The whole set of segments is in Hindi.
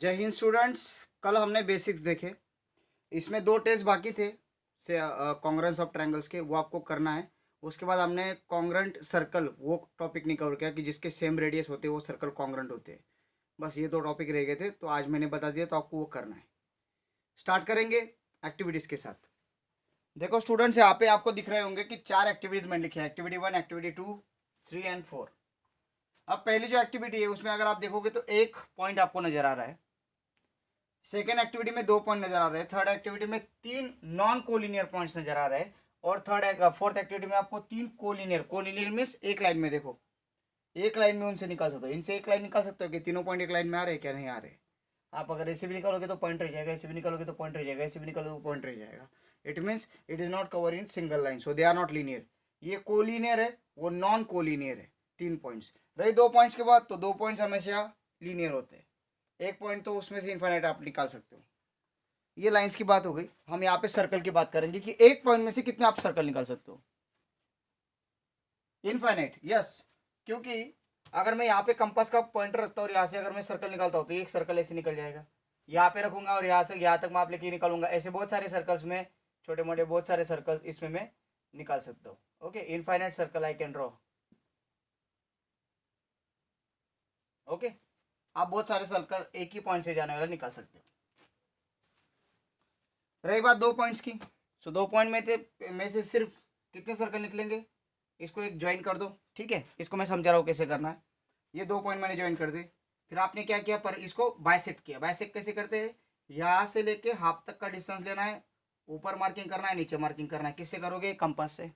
जय हिंद स्टूडेंट्स। कल हमने बेसिक्स देखे, इसमें दो टेस्ट बाकी थे से कॉन्ग्रेंस ऑफ ट्रायंगल्स के, वो आपको करना है। उसके बाद हमने कॉन्ग्रेंट सर्कल वो टॉपिक नहीं कवर किया कि जिसके सेम रेडियस होते हैं वो सर्कल कॉन्ग्रेंट होते हैं। बस ये दो टॉपिक रह गए थे, तो आज मैंने बता दिया, तो आपको वो करना है। स्टार्ट करेंगे एक्टिविटीज़ के साथ। देखो स्टूडेंट्स, यहाँ पे आपको दिख रहे होंगे कि 4 एक्टिविटीज़ मैंने लिखे हैं, एक्टिविटी 1, एक्टिविटी 2, 3 एंड 4। अब पहली जो एक्टिविटी है उसमें अगर आप देखोगे तो एक पॉइंट आपको नजर आ रहा है, सेकेंड एक्टिविटी में 2 पॉइंट नजर आ रहे हैं, थर्ड एक्टिविटी में 3 नॉन कोलिनियर पॉइंट्स नजर आ रहे हैं, और फोर्थ एक्टिविटी में आपको 3 कोलिनियर। कोलिनियर मीन्स एक लाइन में, देखो एक लाइन में उनसे निकाल सकते हो, इनसे एक लाइन निकाल सकते हो कि तीनों पॉइंट एक लाइन में आ रहे हैं क्या, नहीं आ रहे। आप अगर ऐसे भी निकालोगे तो पॉइंट रह जाएगा, ऐसे भी निकालोगे तो पॉइंट रह जाएगा, ऐसे भी निकालोगे तो पॉइंट रह जाएगा। It means it is not cover in single line, so they are not linear. ये कोलिनियर है, वो नॉन कोलिनियर है। 3 पॉइंट्स रहे 2 पॉइंट्स के बाद, तो 2 पॉइंट्स हमेशा लीनियर होते हैं। एक पॉइंट तो उसमें से इन्फाइनाइट आप निकाल सकते हो। ये लाइंस की बात हो गई। हम यहाँ पे सर्कल की बात करेंगे कि एक पॉइंट में से कितने आप सर्कल निकाल सकते हो। Infinite, yes. क्योंकि अगर मैं यहाँ पे कंपास का पॉइंटर रखता हूँ और यहाँ से अगर मैं सर्कल निकालता हूँ तो एक सर्कल ऐसे निकल जाएगा। यहाँ पे रखूंगा और यहाँ से यहाँ तक मैं आप लेके निकालूंगा, ऐसे बहुत सारे सर्कल्स में, छोटे मोटे बहुत सारे सर्कल्स इसमें मैं निकाल सकता हूँ। Okay, infinite circle I can draw. Okay, आप बहुत सारे सर्कल एक ही पॉइंट से जाने वाला निकाल सकते हो। रही बात 2 पॉइंट्स की, सो 2 पॉइंट में से सिर्फ कितने सर्कल निकलेंगे, इसको एक ज्वाइन कर दो। ठीक है, इसको मैं समझा रहा हूँ कैसे करना है। ये 2 पॉइंट मैंने ज्वाइन कर दी, फिर आपने क्या किया, पर इसको बाइसेक्ट किया। बाइसेक्ट कैसे करते हैं, यहाँ से लेके हाफ तक का डिस्टेंस लेना है, ऊपर मार्किंग करना है, नीचे मार्किंग करना है। किससे करोगे, कंपास से।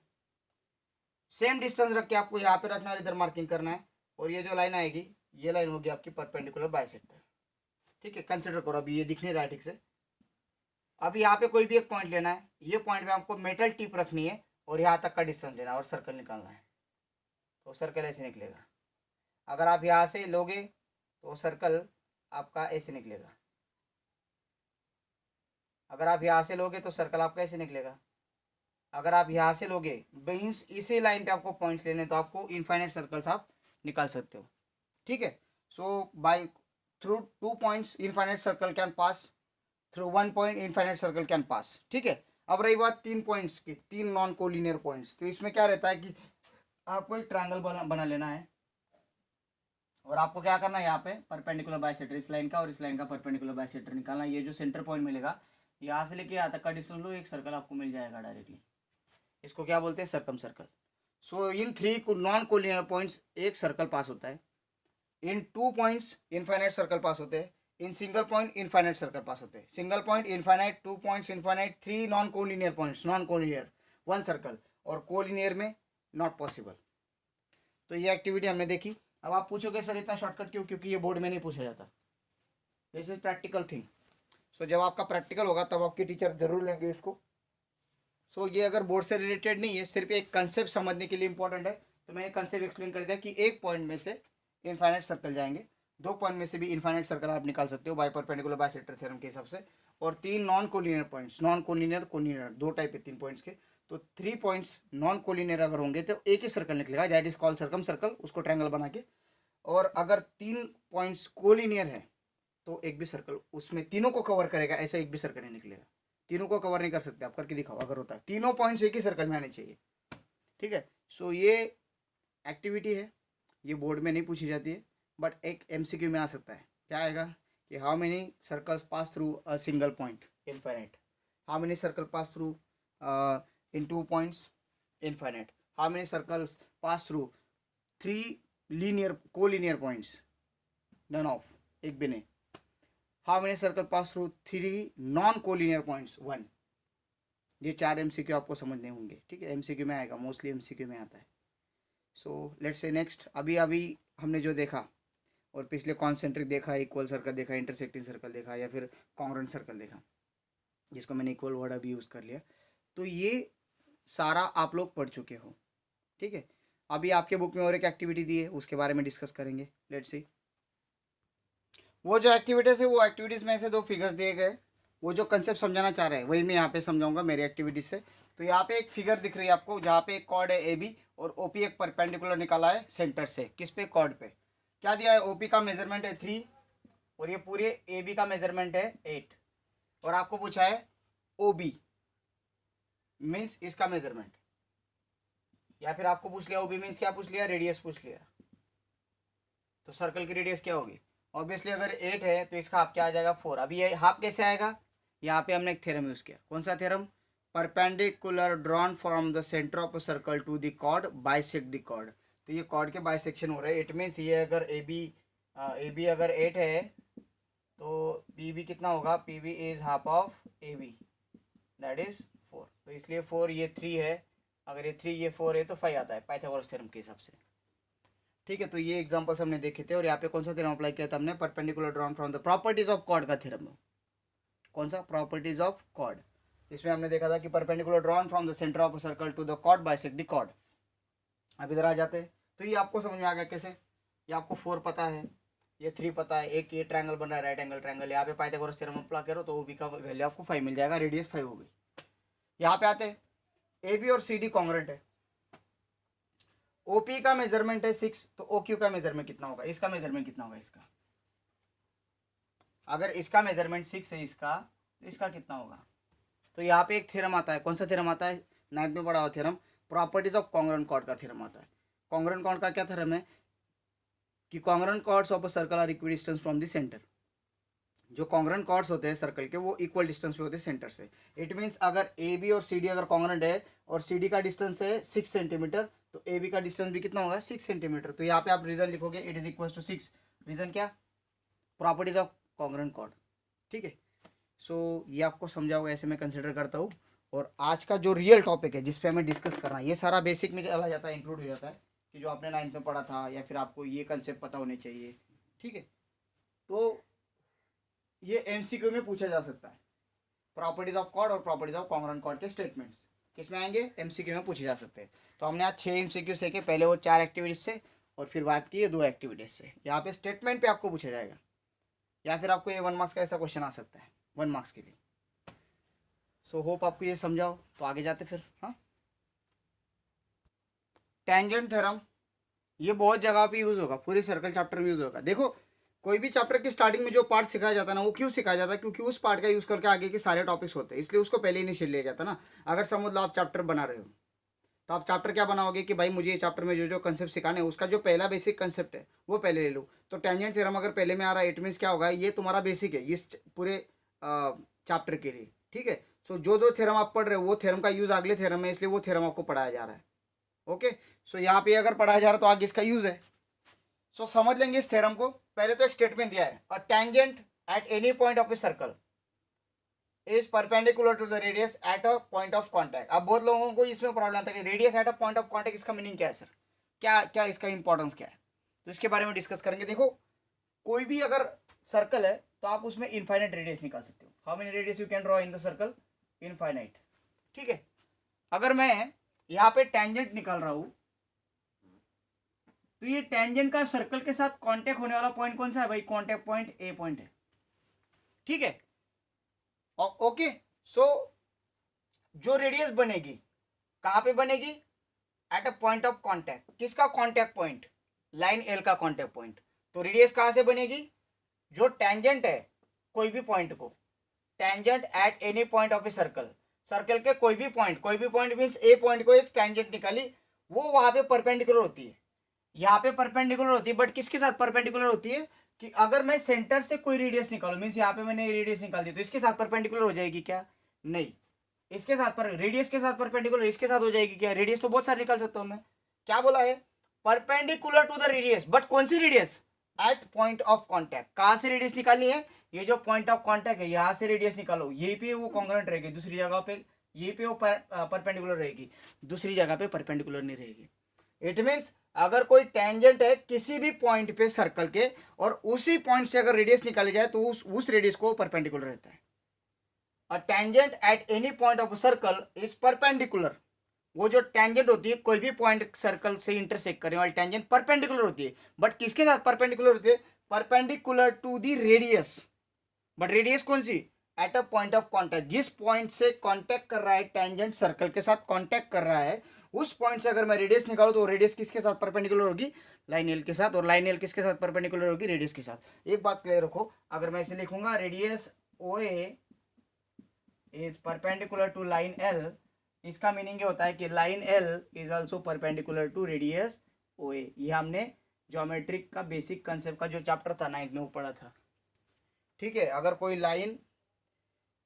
सेम डिस्टेंस रख के आपको यहाँ पे रखना है, इधर मार्किंग करना है, और ये जो लाइन आएगी ये लाइन होगी आपकी परपेंडिकुलर बाइसेक्टर। ठीक है, कंसिडर करो, अभी ये दिख नहीं रहा है ठीक से। अब यहाँ पे कोई भी एक पॉइंट लेना है, ये पॉइंट पे आपको मेटल टिप रखनी है और यहाँ तक का डिस्टेंस लेना है और सर्कल निकालना है, तो सर्कल ऐसे निकलेगा। अगर आप यहाँ से लोगे तो सर्कल आपका ऐसे निकलेगा, अगर आप यहाँ से लोगे तो सर्कल आपका ऐसे निकलेगा। अगर आप यहाँ से लोगे मीन्स इसी लाइन पे आपको पॉइंट्स लेने, तो आपको इनफाइनाइट सर्कल्स आप निकाल सकते हो। ठीक है, so by through 2 points infinite circle can pass, through 1 point infinite circle can pass. ठीक है, अब रही बात 3 पॉइंट्स की, 3 नॉन कोलिनियर पॉइंट्स। तो इसमें क्या रहता है कि आपको एक ट्रायंगल बना लेना है, और आपको क्या करना है, यहाँ पे परपेंडिकुलर बाइसेक्टर, इस लाइन का और इस लाइन का परपेंडिकुलर बाइसेक्टर निकालना। ये जो सेंटर पॉइंट मिलेगा, यहाँ से लेके यहाँ तक का डिस्टेंस लो, एक सर्कल आपको मिल जाएगा डायरेक्टली। इसको क्या बोलते हैं, सर्कम सर्कल। सो इन 3 नॉन कोलिनियर पॉइंट्स एक सर्कल पास होता है, इन 2 पॉइंट्स इनफाइनाइट सर्कल पास होते हैं, in single point infinite circle पास होते हैं। Single point infinite, 2 points infinite, 3 non collinear points, non collinear 1 circle, और कोलिनियर में नॉट पॉसिबल। तो ये एक्टिविटी हमने देखी। अब आप पूछोगे सर इतना शॉर्टकट क्यों, क्योंकि ये बोर्ड में नहीं पूछा जाता, दिस इज प्रैक्टिकल थिंग। सो जब आपका प्रैक्टिकल होगा तब आपके टीचर जरूर लेंगे इसको। सो ये अगर बोर्ड से रिलेटेड नहीं है, सिर्फ एक कंसेप्ट समझने के लिए इंपॉर्टेंट है, तो मैंने कंसेप्ट एक्सप्लेन कर दिया कि एक पॉइंट में से इनफाइनाइट सर्कल जाएंगे, 2 पॉइंट में से भी इनफाइनाइट सर्कल आप निकाल सकते हो बाय परपेंडिकुलर बाइसेक्टर थ्योरम के हिसाब से, और 3 non collinear points, non collinear collinear 2 type है 3 पॉइंट्स के, तो 3 पॉइंट्स नॉन कोलिनियर अगर होंगे तो एक ही सर्कल निकलेगा, that is called circum circle, उसको ट्रायंगल बना के। और अगर 3 पॉइंट्स कोलिनियर है तो एक भी सर्कल उसमें तीनों को कवर करेगा, ऐसा एक भी सर्कल नहीं निकलेगा। तीनों को कवर नहीं कर सकते, आप करके दिखाओ अगर होता है, तीनों पॉइंट्स एक ही सर्कल में आने चाहिए। ठीक है, सो ये एक्टिविटी है, ये बोर्ड में नहीं पूछी जाती है, बट एक एमसीक्यू में आ सकता है। क्या आएगा कि how many circles pass through a single point infinite, how many circle pass through in 2 points infinite, how many circles pass through 3 linear collinear points, none of, एक भी नहीं। How many circle pass through 3 non collinear points, 1। ये 4 एमसीक्यू आपको समझने होंगे। ठीक है, एमसीक्यू में आएगा, मोस्टली एमसीक्यू में आता है। सो लेट्स से नेक्स्ट, अभी अभी हमने जो देखा, और पिछले कॉन्सेंट्रिक देखा, इक्वल सर्कल देखा, इंटरसेक्टिंग सर्कल देखा, या फिर कॉन्ग्रुएंट सर्कल देखा, जिसको मैंने इक्वल वर्ड अभी यूज़ कर लिया, तो ये सारा आप लोग पढ़ चुके हो। ठीक है, अभी आपके बुक में और एक एक्टिविटी दी है, उसके बारे में डिस्कस करेंगे। लेट्स सी, वो जो एक्टिविटीज़ है, वो एक्टिविटीज़ में से 2 फिगर्स दिए गए, वो जो कंसेप्ट समझाना चाह रहे हैं वही मैं यहाँ पे समझाऊंगा मेरी एक्टिविटीज से। तो यहाँ पे एक फिगर दिख रही है आपको, जहाँ पे एक कॉर्ड है ए बी, और ओपी एक परपेंडिकुलर निकाला है सेंटर से, किस पे, कॉर्ड पे। क्या दिया है, ओपी का मेजरमेंट है 3, और ये पूरे ए बी का मेजरमेंट है 8, और आपको पूछा है ओ बी मीन्स इसका मेजरमेंट, या फिर आपको पूछ लिया ओ बी मीन्स क्या पूछ लिया, रेडियस पूछ लिया। तो सर्कल की रेडियस क्या होगी, ऑब्वियसली अगर 8 है तो इसका हाफ क्या आ जाएगा 4। अभी ये हाफ कैसे आएगा, यहाँ पे हमने एक थ्योरम यूज किया, कौन सा theorem, perpendicular drawn from the centre of a circle to the chord bisect the chord. तो ये कॉर्ड के बाइसेक्शन हो रहे हैं, इट मीन्स ये अगर ए बी अगर 8 है तो पी बी कितना होगा, P B is half of A B that is 4। तो इसलिए 4 ये 3 है, अगर ये 3 ये 4 है तो 5 आता है पाइथागोरस थ्योरम के हिसाब से। ठीक है, तो ये एग्जांपल्स हमने देखे थे, और यहाँ पे कौन सा थ्योरम अप्लाई किया था हमने, perpendicular drawn from the properties of chord का थ्योरम। कौन सा, प्रॉपर्टीज ऑफ कॉर्ड। इसमें हमने देखा था कि perpendicular drawn from the centre of a circle to the chord bisect the chord. अब इधर आ जाते हैं, तो ये आपको समझ में आ गया कैसे, ये आपको 4 पता है, ये 3 पता है, एक ये ट्रायंगल बन रहा है राइट एंगल ट्रायंगल, यहाँ पे पाइथागोरस थ्योरम अप्लाई करो तो ओबी का वैल्यू आपको 5 मिल जाएगा, रेडियस 5 होगी। यहाँ पे आते हैं, ए बी और सी डी कॉन्ग्रुएंट है, ओपी का मेजरमेंट है 6, तो ओक्यू का मेजरमेंट कितना होगा, इसका मेजरमेंट कितना होगा इसका, अगर इसका मेजरमेंट 6 है इसका, तो इसका कितना होगा। तो यहाँ पे एक थ्योरम आता है, कौन सा थ्योरम आता है, 9th में पढ़ा हुआ theorem, properties of congruent chord का थ्योरम आता है। कॉन्ग्रुएंट कॉर्ड का क्या थ्योरम है कि congruent chords of a circle are equal distance from the centre. जो कॉन्ग्रुएंट कॉर्ड्स होते हैं सर्कल के वो इक्वल डिस्टेंस पे होते हैं सेंटर से। इट मीन्स अगर ए बी और सी डी अगर कॉन्ग्रुएंट है और सी डी का डिस्टेंस है 6 सेंटीमीटर, तो ए बी का डिस्टेंस भी कितना होगा 6 सेंटीमीटर। तो यहाँ पे आप रीजन लिखोगे it is equal to 6, reason क्या, प्रॉपर्टीज ऑफ कॉन्ग्रुएंट कॉर्ड। ठीक है, सो ये आपको समझा होगा, ऐसे मैं कंसिडर करता हूँ। और आज का जो रियल टॉपिक है जिस पे हमें डिस्कस करना है, ये सारा बेसिक में चला जाता है, इंक्लूड हो जाता है कि जो आपने 9th में पढ़ा था, या फिर आपको ये कंसेप्ट पता होने चाहिए। ठीक है, तो ये एमसीक्यू में पूछा जा सकता है, प्रॉपर्टीज ऑफ कॉर्ड और प्रॉपर्टीज ऑफ कॉन्ग्रुएंट कॉर्ड के स्टेटमेंट्स किस में आएंगे, एमसीक्यू में पूछे जा सकते हैं। तो हमने आज 6 एमसीक्यू सीखे, पहले वो 4 एक्टिविटीज से, और फिर बात की है 2 एक्टिविटीज से। यहाँ पे स्टेटमेंट पे आपको पूछा जाएगा, या फिर आपको ये 1 मार्क्स का ऐसा क्वेश्चन आ सकता है 1 मार्क्स के लिए। सो होप आपको ये समझाओ, तो आगे जाते फिर। हाँ, टेंजेंट थ्योरम, ये बहुत जगह पे यूज होगा, पूरे सर्कल चैप्टर में यूज होगा। देखो कोई भी चैप्टर की स्टार्टिंग में जो पार्ट सिखाया जाता है ना, वो क्यों सिखाया जाता है, क्योंकि उस पार्ट का यूज करके आगे के सारे टॉपिक्स होते हैं, इसलिए उसको पहले ही नहीं लिया जाता ना। अगर समझ लो आप चैप्टर बना रहे हो, तो आप चैप्टर क्या बनाओगे कि भाई मुझे ये चैप्टर में जो जो कंसेप्ट सिखाने हैं उसका जो पहला बेसिक कंसेप्ट है वो पहले ले लो। तो टेंजेंट थ्योरम अगर पहले में आ रहा है, इट मीन्स क्या होगा, ये तुम्हारा बेसिक है इस पूरे चैप्टर के लिए। ठीक है, सो जो जो थ्योरम आप पढ़ रहे हो वो थ्योरम का यूज अगले थ्योरम में, इसलिए वो थ्योरम आपको पढ़ाया जा रहा है। ओके, सो यहाँ पे अगर पढ़ाया जा रहा है तो आगे इसका यूज है। सो समझ लेंगे इस थ्योरम को। पहले तो एक स्टेटमेंट दिया है, a tangent at any point of a circle is perpendicular to the radius at a point of contact. अब बहुत लोगों को इसमें प्रॉब्लम आता है कि radius at a point of contact, इसका मीनिंग क्या है सर, क्या क्या इसका इंपॉर्टेंस क्या है, तो इसके बारे में डिस्कस करेंगे। देखो कोई भी अगर सर्कल है तो आप उसमें इनफाइनाइट रेडियस निकाल सकते हो। How many radius you can draw in the circle, infinite. ठीक है, अगर मैं यहाँ पे टेंजेंट निकाल रहा हूं, तो ये टेंजेंट का सर्कल के साथ कांटेक्ट होने वाला पॉइंट कौन सा है भाई, कांटेक्ट पॉइंट ए पॉइंट है। ठीक है, ओके, सो जो रेडियस बनेगी कहां पे बनेगी, eight a point of contact. किसका कांटेक्ट पॉइंट, लाइन एल का कांटेक्ट पॉइंट। तो रेडियस कहां से बनेगी, जो टेंजेंट है कोई भी पॉइंट को, tangent at any point of a circle, circle के कोई भी पॉइंट मीन्स ए पॉइंट को एक टेंजेंट निकाली, वो वहां पे परपेंडिकुलर होती है, यहाँ पे परपेंडिकुलर होती है। बट किसके साथ परपेंडिकुलर होती है, कि अगर मैं सेंटर से कोई रेडियस निकालू, मीन्स यहाँ पे मैंने रेडियस निकाल दी, तो इसके साथ परपेंडिकुलर हो जाएगी क्या, नहीं, इसके साथ पर रेडियस के साथ परपेंडिकुलर इसके साथ हो जाएगी क्या, रेडियस तो बहुत सारे निकाल सकता हूं मैं। क्या बोला है, perpendicular to the radius, but कौन सी radius, at point of contact. कहां से रेडियस निकालनी है, ये जो पॉइंट ऑफ कांटेक्ट है यहां से रेडियस निकालो, यही पे वो कॉन्ग्रुएंट रहेगी, दूसरी जगह पे यही पे वो परपेंडिकुलर रहेगी, दूसरी जगह पे परपेंडिकुलर नहीं रहेगी। इट मीन्स अगर कोई टेंजेंट है किसी भी पॉइंट पे सर्कल के, और उसी पॉइंट से अगर रेडियस निकाली जाए तो उस रेडियस को परपेंडिकुलर रहता है। A tangent at any point of circle is perpendicular. वो जो टेंजेंट होती है कोई भी पॉइंट सर्कल से इंटरसेक्ट करने वाली टेंजेंट परपेंडिकुलर होती है, बट किसके साथ परपेंडिकुलर होती है, perpendicular to the radius. But radius कौन सी, at a point of contact, जिस पॉइंट से कांटेक्ट कर रहा है टेंजेंट, सर्कल के साथ कांटेक्ट कर रहा है, उस पॉइंट से अगर मैं रेडियस निकालूं तो रेडियस किसके साथ परपेंडिकुलर होगी, लाइन एल के साथ, और लाइन एल किसके साथ परपेंडिकुलर होगी, रेडियस के साथ। एक बात क्लियर रखो, अगर मैं इसे लिखूंगा radius O A is perpendicular to line L, इसका मीनिंग ये होता है कि line L is also perpendicular to radius O A. ये हमने ज्योमेट्रिक का बेसिक कंसेप्ट का जो चैप्टर था 9th में वो पढ़ा था। ठीक है, अगर कोई लाइन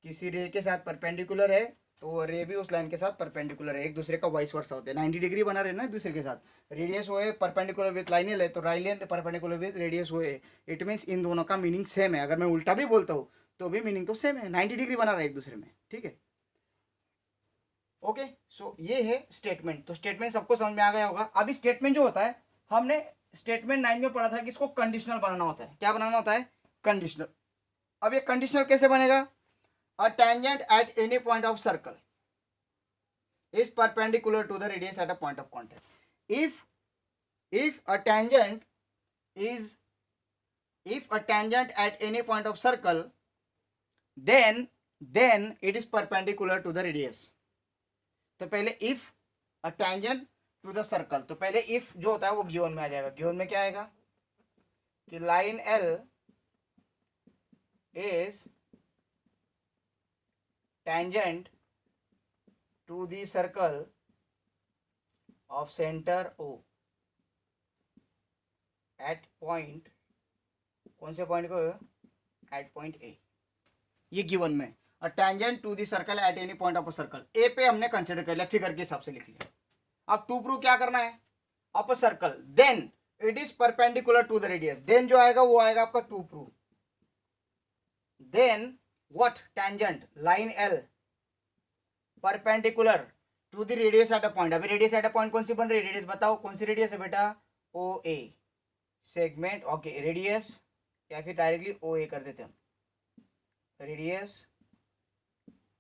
किसी रे के साथ परपेंडिकुलर है तो वो रे भी उस लाइन के साथ परपेंडिकुलर है, एक दूसरे का वाइस वर्सा होते हैं, 90 डिग्री बना रहे ना एक दूसरे के साथ। Radius O A perpendicular with line L है तो line L perpendicular with radius O A, it means इन दोनों का मीनिंग सेम है। अगर मैं उल्टा भी बोलता हूँ तो भी मीनिंग तो सेम है, 90 डिग्री बना रहा है एक दूसरे में। ठीक है, ओके। सो ये है स्टेटमेंट। तो स्टेटमेंट सबको समझ में आ गया होगा। अभी स्टेटमेंट जो होता है, हमने स्टेटमेंट 9 में पढ़ा था कि इसको कंडीशनल बनाना होता है। क्या बनाना होता है, कंडीशनल। अब ये कंडीशनल कैसे बनेगा, अ tangent at any point of circle is perpendicular to the radius at a point of contact. If a tangent at any point of circle, then it is perpendicular to the radius. तो पहले if a tangent to the circle, तो पहले if जो होता है वो गिवन में आ जाएगा। गिवन में क्या आएगा कि line L is tangent to the circle of center O at point, कौन से पॉइंट को, एट पॉइंट ए। ये गिवन में a tangent to the circle at any point of a circle. A पे हमने कंसिडर कर लिया, फिगर के हिसाब से लिख लिया। अब टू प्रूव क्या करना है, of a circle, then it is perpendicular to the radius. Then जो आएगा वो आएगा आपका to prove. Then what, tangent line L perpendicular to the radius at a point. अभी रेडियस एट अ पॉइंट कौन सी बन रही है, रेडियस बताओ कौन सी रेडियस है बेटा, ओ ए सेगमेंट। ओके, रेडियस या फिर डायरेक्टली ओ ए कर देते हम, रेडियस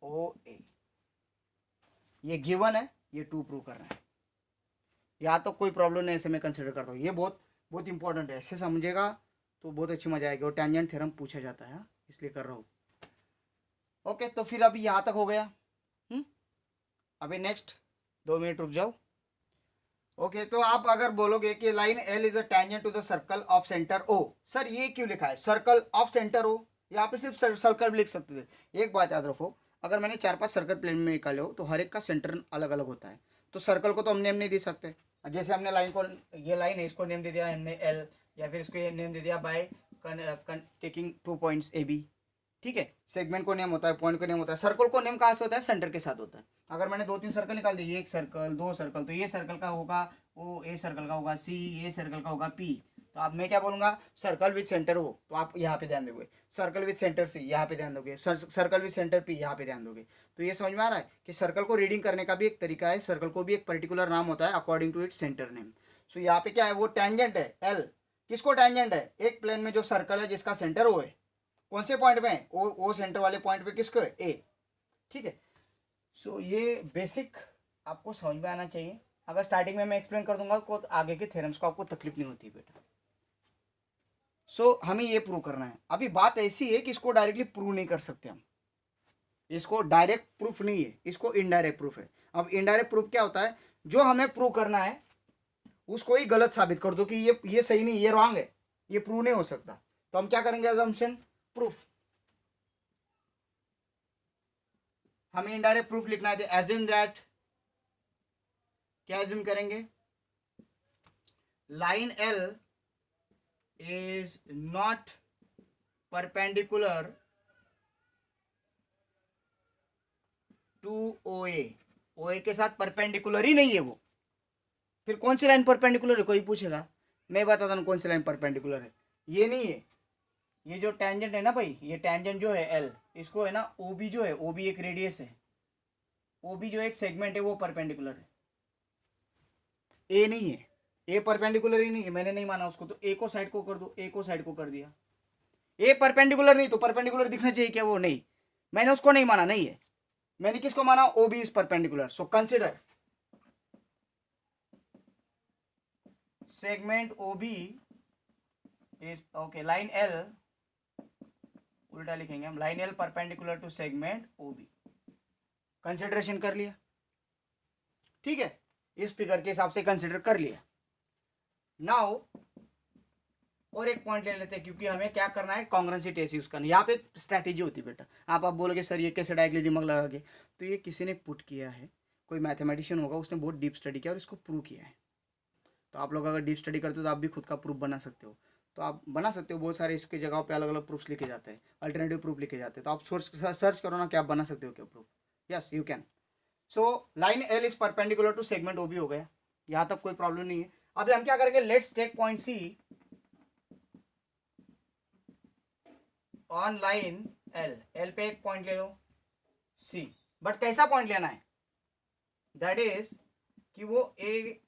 ओ ए। ये गिवन है, ये टू प्रूव करना है। या तो कोई प्रॉब्लम नहीं, ऐसे मैं कंसिडर करता हूँ। ये बहुत बहुत इंपॉर्टेंट है, ऐसे समझेगा तो बहुत अच्छी मजा आएगी। और टेंजेंट थ्योरम पूछा जाता है, इसलिए कर रहा हूँ। ओके, तो फिर अभी यहाँ तक हो गया। अभी नेक्स्ट 2 मिनट रुक जाओ। ओके, तो आप अगर बोलोगे कि line L is a tangent to the circle of centre O, sir ये क्यों लिखा है सर्कल ऑफ सेंटर ओ, यहाँ पे सिर्फ सर्कल भी लिख सकते थे। एक बात याद रखो, अगर मैंने 4-5 सर्कल प्लेन में निकाले हो तो हर एक का सेंटर अलग अलग होता है। तो सर्कल को तो हम नेम नहीं दे सकते। जैसे हमने लाइन को, ये लाइन है, इसको नेम दे दिया हमने एल, या फिर इसको ये नेम दे दिया by taking 2 points A B. ठीक है, सेगमेंट को नेम होता है, पॉइंट को नेम होता है। सर्कल को नेम कहाँ से होता है, सेंटर के साथ होता है। अगर मैंने 2-3 सर्कल निकाल दिए, एक सर्कल 2 सर्कल, तो ये सर्कल का होगा ओ, ए सर्कल का होगा सी, ये सर्कल का होगा पी। तो अब मैं क्या बोलूंगा, सर्कल विद सेंटर हो, तो आप यहाँ पे ध्यान दोगे। सर्कल विद सेंटर सी, यहाँ पे ध्यान दोगे। सर्कल विद सेंटर पी, यहाँ पे ध्यान दोगे। तो ये समझ में आ रहा है कि सर्कल को रीडिंग करने का भी एक तरीका है। सर्कल को भी एक पर्टिकुलर नाम होता है according to its centre name. So यहाँ पे क्या है, वो टेंजेंट है एल। किसको टेंजेंट है, एक प्लेन में जो सर्कल है जिसका सेंटर ओ है। कौन से पॉइंट में, ओ सेंटर वाले पॉइंट पे किसको है, ए। ठीक है, सो ये बेसिक आपको समझ में आना चाहिए। अगर स्टार्टिंग में मैं एक्सप्लेन कर दूंगा तो आगे के थ्योरम्स को आपको तकलीफ नहीं होती बेटा। सो हमें ये प्रूव करना है। अभी बात ऐसी है कि इसको डायरेक्टली प्रूव नहीं कर सकते हम, इसको डायरेक्ट प्रूफ नहीं है, इसको इनडायरेक्ट प्रूफ है। अब इनडायरेक्ट प्रूफ क्या होता है, जो हमें प्रूव करना है उसको ही गलत साबित कर दो कि ये सही नहीं, ये रॉन्ग है, ये प्रूव नहीं हो सकता। तो हम क्या करेंगे, अजम्पशन प्रूफ। हमें इनडायरेक्ट प्रूफ लिखना है, एज्यूम दैट, क्या एज्यूम करेंगे, line L is not perpendicular to O A के साथ परपेंडिकुलर ही नहीं है वो। फिर कौन सी लाइन परपेंडिकुलर है, कोई पूछेगा, मैं बताता हूँ कौन सी लाइन परपेंडिकुलर है। ये नहीं है, ये जो टेंजेंट है ना भाई, ये टेंजेंट जो है एल, इसको है ना ओ बी जो है, ओ बी एक रेडियस है, ओ बी जो एक सेगमेंट है वो परपेंडिकुलर है। ए नहीं है, ए परपेंडिकुलर ही नहीं है, मैंने नहीं माना उसको, तो ए को साइड को कर दो, ए को साइड को कर दिया। ए परपेंडिकुलर नहीं तो परपेंडिकुलर दिखना चाहिए क्या, वो नहीं, मैंने उसको नहीं माना, नहीं है। मैंने किसको माना, O B is perpendicular. So consider segment O B is, okay, line L, उल्टा लिखेंगे हम, line L perpendicular to segment O B. Consideration कर लिया, ठीक है, इस फिगर के हिसाब से कंसिडर कर लिया। नाउ और एक पॉइंट ले लेते हैं, क्योंकि हमें क्या करना है, कॉन्ग्रेंसी टेस्ट यूज करना है। यहाँ पे स्ट्रैटेजी होती है बेटा। आप बोलोगे सर ये कैसे डायरेक्टली दिमाग लगा के, तो ये किसी ने पुट किया है, कोई मैथमेटिशियन होगा, उसने बहुत डीप स्टडी किया और इसको प्रूव किया है। तो आप लोग अगर डीप स्टडी करते हो तो आप भी खुद का प्रूफ बना सकते हो। तो आप बना सकते हो, बहुत सारे इसके जगहों पे अलग अलग प्रूफ्स लिखे जाते हैं, अल्टरनेटिव प्रूफ लिखे जाते हैं। तो आप सर्च करो ना कि आप बना सकते हो क्या proof. Yes you can. So line L is perpendicular to segment O B हो गया, यहाँ तक कोई प्रॉब्लम नहीं है। अब हम क्या करेंगे, let's take point C on line L. L पे एक पॉइंट ले लो सी, बट कैसा पॉइंट लेना है, दैट इज कि वो ए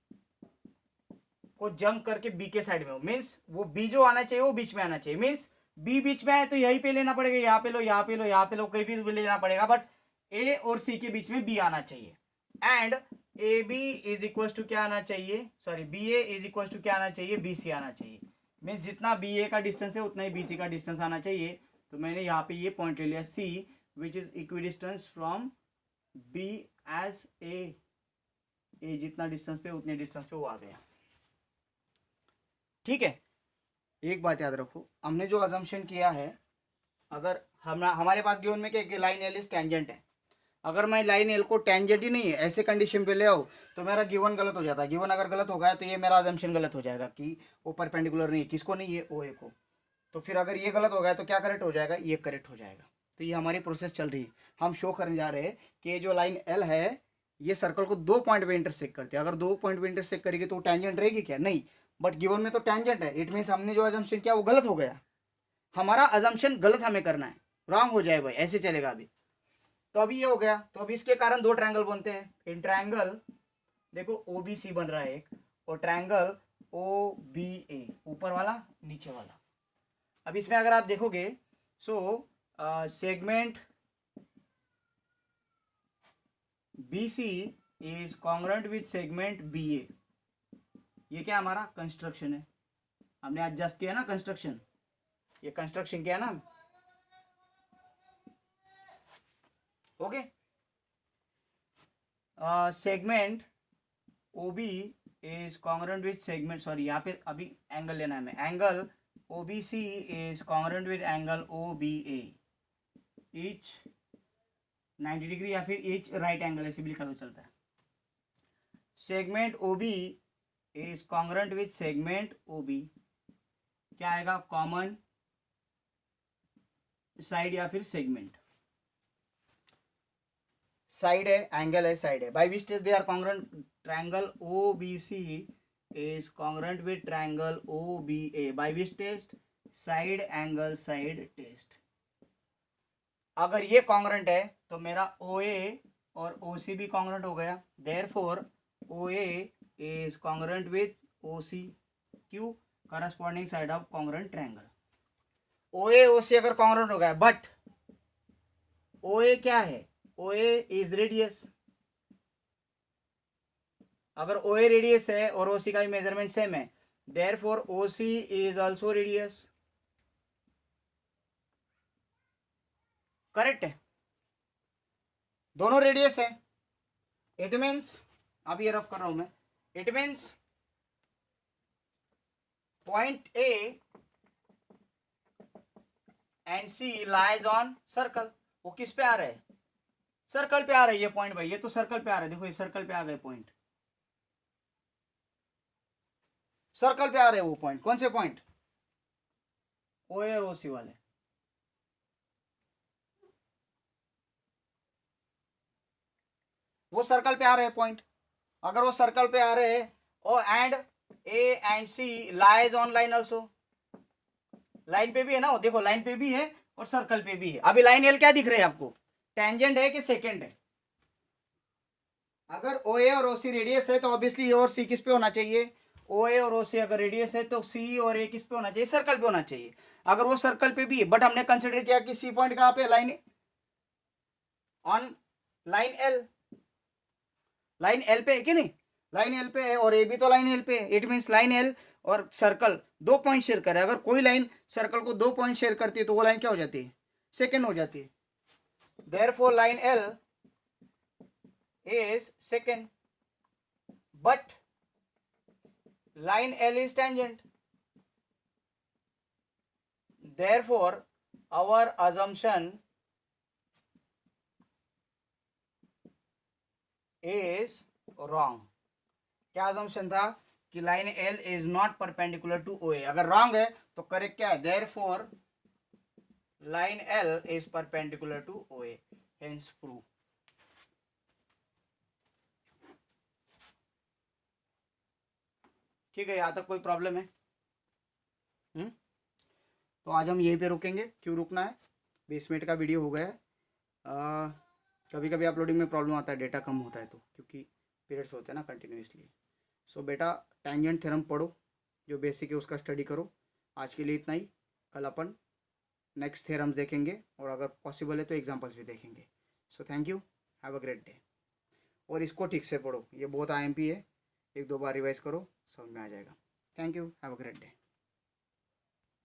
को जंप करके बी के साइड में हो, मीन्स वो बी जो आना चाहिए वो बीच में आना चाहिए। मीन्स बी बीच में आए तो यहीं पे लेना पड़ेगा, यहाँ पे लो, यहाँ पे लो, यहाँ पे लो, कहीं भी लेना पड़ेगा, बट ए और सी के बीच में बी आना चाहिए। And A B is equal to क्या आना चाहिए, sorry B A is equal to क्या आना चाहिए, बी सी आना चाहिए। मीन्स जितना बी ए का डिस्टेंस है उतना ही बी सी का डिस्टेंस आना चाहिए। तो मैंने यहाँ पे ये पॉइंट ले लिया C, which is equidistance from B as A जितना डिस्टेंस पे उतने डिस्टेंस पे वो आ गया। ठीक है, एक बात याद रखो, हमने जो अजम्पशन किया है, अगर हमारे पास गिवन में कि लाइन एल इज टेंजेंट है, अगर मैं लाइन एल को टेंजेंट ही नहीं है ऐसे कंडीशन पे ले आऊँ तो मेरा गिवन गलत हो जाता है। गिवन अगर गलत हो गया तो ये मेरा अजम्पशन गलत हो जाएगा कि वो परपेंडिकुलर नहीं है, किसको नहीं है, ओ ए को। तो फिर अगर ये गलत हो गया तो क्या करेक्ट हो जाएगा, ये करेक्ट हो जाएगा। तो ये हमारी प्रोसेस चल रही है, हम शो करने जा रहे हैं कि ये जो लाइन एल है ये सर्कल को 2 पॉइंट पे इंटरसेक्ट करती है। अगर 2 पॉइंट पे इंटरसेक्ट करेगी तो टेंजेंट रहेगी क्या, नहीं, बट गिवन में तो टेंजेंट है। इट मीन्स हमने जो अजम्पशन किया वो गलत हो गया, हमारा अजम्पशन गलत हमें करना है, रॉन्ग हो जाए भाई, ऐसे चलेगा अभी। तो अभी ये हो गया, तो अभी इसके कारण 2 ट्रायंगल बनते हैं। इन ट्रायंगल देखो ओ बी सी बन रहा है एक, और ट्रायंगल ओ बी ए, ऊपर वाला नीचे वाला। अब इसमें अगर आप देखोगे so segment B C is congruent with segment B A. ये क्या हमारा कंस्ट्रक्शन है, हमने आज जस्ट किया ना कंस्ट्रक्शन, ये कंस्ट्रक्शन किया ना, okay. Segment O B is congruent with segment, sorry यहाँ पे अभी एंगल लेना है हमें, angle O B C is congruent with angle O B A, each 90 degree, या फिर ईच राइट एंगल, ऐसे भी लिखा तो चलता है। Segment O B is congruent with segment O B, क्या आएगा, कॉमन साइड या फिर सेगमेंट। साइड है, एंगल है, साइड है, by which test they are congruent, triangle O B C is congruent with triangle O B A, by which test, side angle side test. अगर ये कॉन्ग्रुएंट है तो मेरा ओ ए और ओ सी भी कॉन्ग्रुएंट हो गया, therefore O A is congruent with O C, क्यों, corresponding side of congruent triangle. O A O C अगर कॉन्ग्रुएंट हो गया, बट ओ ए क्या है, ओ ए इज रेडियस, अगर ओ ए रेडियस है और ओ सी का भी मेजरमेंट सेम है, therefore O C is also radius, correct है, दोनों रेडियस है। इट मीन्स, अब ये रफ कर रहा हूं मैं, it means point A and C lies on circle. वो किस पे आ रहा है, सर्कल पे आ रहा है ये पॉइंट भाई, ये तो सर्कल पे आ रहा है, देखो ये सर्कल पे आ गए पॉइंट, सर्कल पे आ रहे हैं वो पॉइंट, कौन से पॉइंट, ओ ए और ओ सी वाले। वो सर्कल पे आ रहे हैं पॉइंट, अगर वो सर्कल पे आ रहे हैं, O and A and C lies on line also, line पे भी है ना, वो देखो लाइन पे भी है और सर्कल पे भी है। अभी लाइन एल क्या दिख रहे हैं आपको, टेंजेंट है कि सेकेंड है, अगर ओ ए और ओ सी रेडियस है तो ऑब्वियसली ए और सी किस पे होना चाहिए, ओ ए और ओ सी अगर रेडियस है तो सी और ए किस पे होना चाहिए, सर्कल पे होना चाहिए। अगर वो सर्कल पे भी है, बट हमने कंसिडर किया कि सी पॉइंट कहाँ पे, line on line L, line L पे है कि नहीं, लाइन एल पे है, और ए भी तो लाइन एल पे है। इट मीन्स लाइन एल और सर्कल 2 पॉइंट शेयर कर रहे हैं। अगर कोई लाइन सर्कल को 2 पॉइंट शेयर करती है तो वो लाइन क्या हो जाती है, सेकेंड हो जाती है। Therefore line L is second, but line L is tangent. Therefore, our assumption is wrong. क्या assumption था कि line L is not perpendicular to OA. अगर wrong है तो करेक्ट क्या है? Therefore, line L is perpendicular to OA. Hence prove. ठीक है, यहाँ तक कोई प्रॉब्लम है? तो आज हम यहीं पे रुकेंगे. क्यों रुकना है? 20 मिनट का वीडियो हो गया है. कभी कभी अपलोडिंग में प्रॉब्लम आता है, डेटा कम होता है तो, क्योंकि पीरियड्स होते हैं ना कंटिन्यूसली. सो बेटा टेंजेंट थ्योरम पढ़ो, जो बेसिक है उसका स्टडी करो. आज के लिए इतना ही. कल अपन नेक्स्ट थ्योरम्स देखेंगे और अगर पॉसिबल है तो एग्जांपल्स भी देखेंगे. So thank you, have a great day. और इसको ठीक से पढ़ो, ये बहुत IMP है. 1-2 बार रिवाइज करो, समझ में आ जाएगा. Thank you, have a great day.